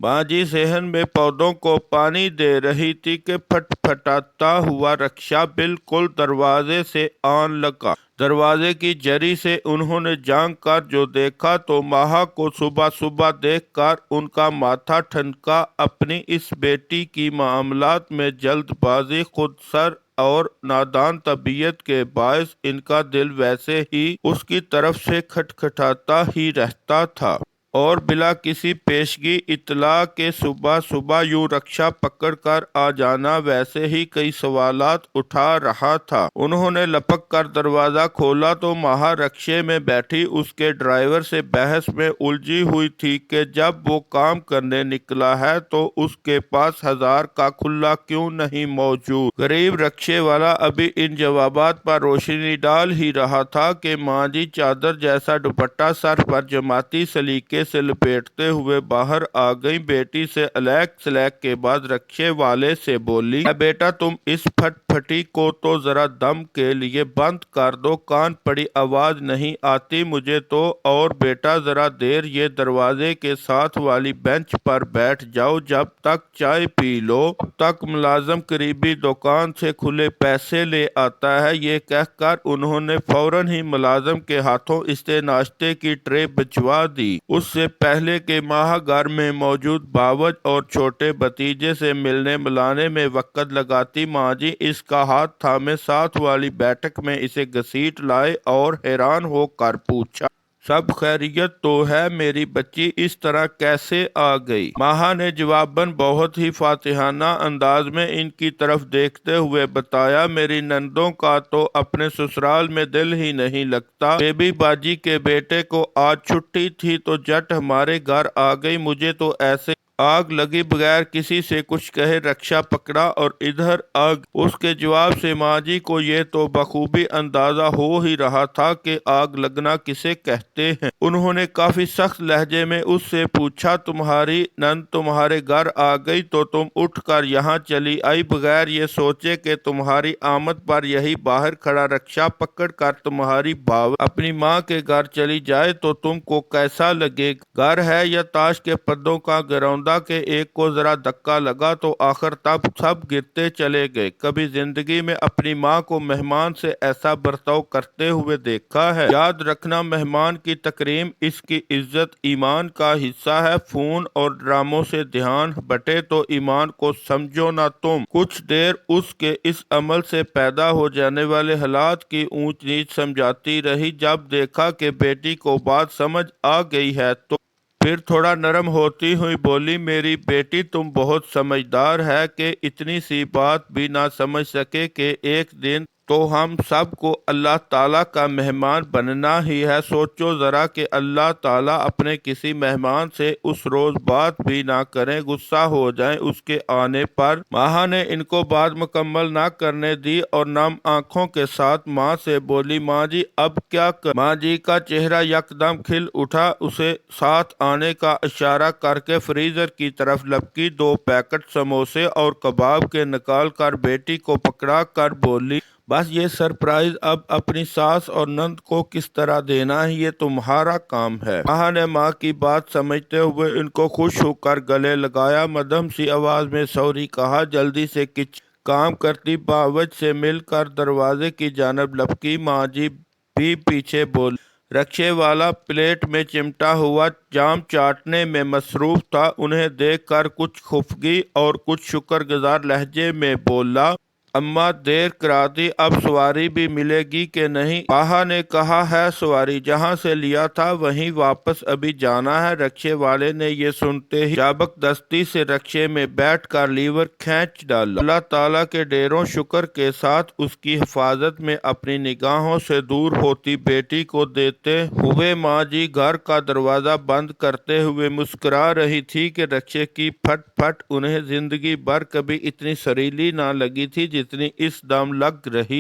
माँ जी सेहन में पौधों को पानी दे रही थी कि फटफटाता हुआ रक्षा बिल्कुल दरवाजे से आन लगा। दरवाजे की जरी से उन्होंने झांक कर जो देखा तो माँ को सुबह सुबह देखकर उनका माथा ठनका। अपनी इस बेटी की मामलात में जल्दबाजी, खुदसर और नादान तबीयत के बायस इनका दिल वैसे ही उसकी तरफ से खटखटाता ही रहता था, और बिला किसी पेशगी इत्तला के सुबह सुबह यूं रक्षा पकड़ कर आ जाना वैसे ही कई सवालात उठा रहा था। उन्होंने लपक कर दरवाजा खोला तो महारक्षे में बैठी उसके ड्राइवर से बहस में उलझी हुई थी कि जब वो काम करने निकला है तो उसके पास 1000 का खुला क्यों नहीं मौजूद। गरीब रक्षे वाला अभी इन जवाबात पर रोशनी डाल ही रहा था कि माँ जी चादर जैसा दुपट्टा सर पर जमाती सलीके से लपेटते हुए बाहर आ गई। बेटी से अलैक सलैक के बाद रक्षे वाले से बोली, बेटा तुम इस फटफटी को तो जरा दम के लिए बंद कर दो, कान पड़ी आवाज नहीं आती मुझे तो। और बेटा जरा देर ये दरवाजे के साथ वाली बेंच पर बैठ जाओ, जब तक चाय पी लो तब तक मुलाजम करीबी दुकान से खुले पैसे ले आता है। ये कहकर उन्होंने फौरन ही मुलाजम के हाथों इससे नाश्ते की ट्रे भिजवा दी। उससे पहले के माह घर में मौजूद बावज और छोटे भतीजे से मिलने मिलाने में वक्त लगाती माँ जी इसका हाथ थामे साथ वाली बैठक में इसे घसीट लाए और हैरान होकर पूछा, सब खैरियत तो है मेरी बच्ची, इस तरह कैसे आ गई। माँ ने जवाबन बहुत ही फातिहाना अंदाज में इनकी तरफ देखते हुए बताया, मेरी नंदों का तो अपने ससुराल में दिल ही नहीं लगता। बेबी बाजी के बेटे को आज छुट्टी थी तो झट हमारे घर आ गई। मुझे तो ऐसे आग लगी बगैर किसी से कुछ कहे रक्षा पकड़ा और इधर आग। उसके जवाब से माँ जी को ये तो बखूबी अंदाजा हो ही रहा था कि आग लगना किसे कहते हैं। उन्होंने काफी सख्त लहजे में उससे पूछा, तुम्हारी नंद तुम्हारे घर आ गई तो तुम उठकर यहाँ चली आई बगैर ये सोचे कि तुम्हारी आमद पर यही बाहर खड़ा रक्षा पकड़ कर तुम्हारी भाव अपनी माँ के घर चली जाए तो तुमको कैसा लगे। घर है या ताश के पत्तों का गिरौंदा के एक को जरा धक्का लगा तो आखिर तब सब गिरते चले गए। कभी जिंदगी में अपनी माँ को मेहमान से ऐसा बर्ताव करते हुए देखा है। याद रखना मेहमान की तकरीम इसकी इज्जत ईमान का हिस्सा है। फोन और ड्रामों से ध्यान बटे तो ईमान को समझो ना तुम। कुछ देर उसके इस अमल से पैदा हो जाने वाले हालात की ऊंच नीच समझाती रही। जब देखा कि बेटी को बात समझ आ गई है तो फिर थोड़ा नरम होती हुई बोली, मेरी बेटी तुम बहुत समझदार है कि इतनी सी बात भी ना समझ सके कि एक दिन तो हम सबको अल्लाह ताला का मेहमान बनना ही है। सोचो जरा कि अल्लाह ताला अपने किसी मेहमान से उस रोज बात भी ना करें, गुस्सा हो जाए उसके आने पर। माँ ने इनको बात मुकम्मल ना करने दी और नम आंखों के साथ माँ से बोली, माँ जी अब क्या कर। माँ जी का चेहरा यकदम खिल उठा। उसे साथ आने का इशारा करके फ्रीजर की तरफ लपकी 2 पैकेट समोसे और कबाब के निकाल कर बेटी को पकड़ा कर बोली, बस ये सरप्राइज अब अपनी सास और नंद को किस तरह देना है ये तुम्हारा काम है। माँ ने माँ की बात समझते हुए इनको खुश होकर गले लगाया। मध्यम सी आवाज में सॉरी कहा, जल्दी से काम करती बावज से मिलकर दरवाजे की जानब लपकी। माँ जी भी पीछे बोल। रक्षे वाला प्लेट में चिमटा हुआ जाम चाटने में मसरूफ था। उन्हें देखकर कुछ खुफगी और कुछ शुक्रगुजार लहजे में बोला, अम्मा देर करा दी, अब सवारी भी मिलेगी कि नहीं। पाहा ने कहा है सवारी जहां से लिया था वहीं वापस अभी जाना है। रक्षे वाले ने ये सुनते ही जबरदस्ती से रक्षे में बैठकर लीवर खींच डाला। अल्लाह ताला के ढेरों शुक्र के साथ उसकी हिफाजत में अपनी निगाहों से दूर होती बेटी को देते हुए माँ जी घर का दरवाजा बंद करते हुए मुस्कुरा रही थी कि रक्षे की फट फट उन्हें जिंदगी भर कभी इतनी सरीली ना लगी थी जितनी इस दम लग रही।